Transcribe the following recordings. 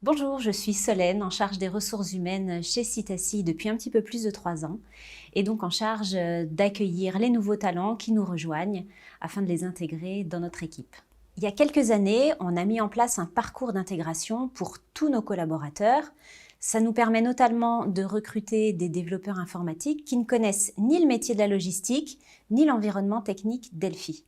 Bonjour, je suis Solène, en charge des ressources humaines chez Citaci depuis un petit peu plus de 3 ans et donc en charge d'accueillir les nouveaux talents qui nous rejoignent afin de les intégrer dans notre équipe. Il y a quelques années, on a mis en place un parcours d'intégration pour tous nos collaborateurs. Ça nous permet notamment de recruter des développeurs informatiques qui ne connaissent ni le métier de la logistique, ni l'environnement technique Delphi.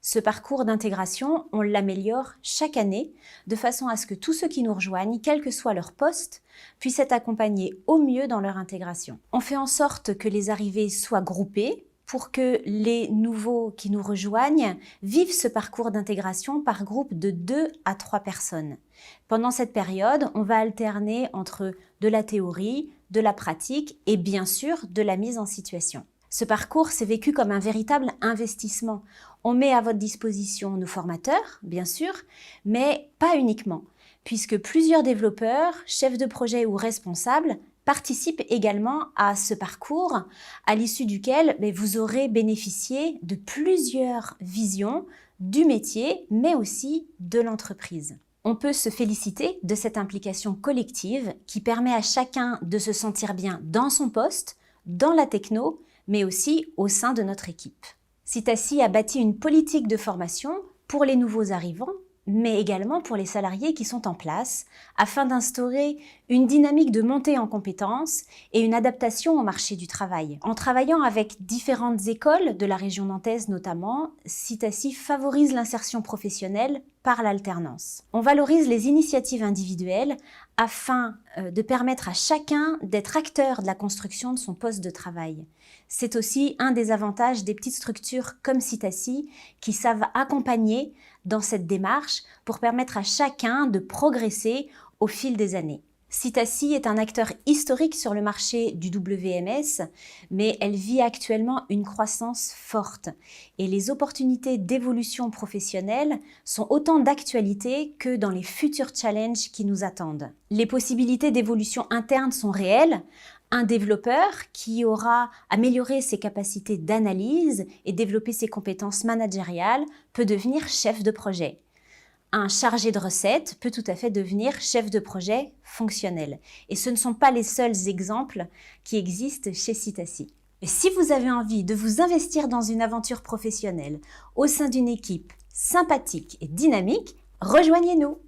Ce parcours d'intégration, on l'améliore chaque année de façon à ce que tous ceux qui nous rejoignent, quel que soit leur poste, puissent être accompagnés au mieux dans leur intégration. On fait en sorte que les arrivées soient groupées pour que les nouveaux qui nous rejoignent vivent ce parcours d'intégration par groupe de 2 à 3 personnes. Pendant cette période, on va alterner entre de la théorie, de la pratique et bien sûr de la mise en situation. Ce parcours s'est vécu comme un véritable investissement. On met à votre disposition nos formateurs, bien sûr, mais pas uniquement, puisque plusieurs développeurs, chefs de projet ou responsables participent également à ce parcours, à l'issue duquel vous aurez bénéficié de plusieurs visions du métier, mais aussi de l'entreprise. On peut se féliciter de cette implication collective qui permet à chacun de se sentir bien dans son poste, dans la techno, mais aussi au sein de notre équipe. Citaci a bâti une politique de formation pour les nouveaux arrivants, mais également pour les salariés qui sont en place, afin d'instaurer une dynamique de montée en compétences et une adaptation au marché du travail. En travaillant avec différentes écoles de la région nantaise notamment, Citaci favorise l'insertion professionnelle par l'alternance. On valorise les initiatives individuelles afin de permettre à chacun d'être acteur de la construction de son poste de travail. C'est aussi un des avantages des petites structures comme Citaci qui savent accompagner dans cette démarche pour permettre à chacun de progresser au fil des années. Citaci est un acteur historique sur le marché du WMS, mais elle vit actuellement une croissance forte et les opportunités d'évolution professionnelle sont autant d'actualité que dans les futurs challenges qui nous attendent. Les possibilités d'évolution interne sont réelles. Un développeur qui aura amélioré ses capacités d'analyse et développé ses compétences managériales peut devenir chef de projet. Un chargé de recettes peut tout à fait devenir chef de projet fonctionnel. Et ce ne sont pas les seuls exemples qui existent chez Citaci. Et si vous avez envie de vous investir dans une aventure professionnelle au sein d'une équipe sympathique et dynamique, rejoignez-nous!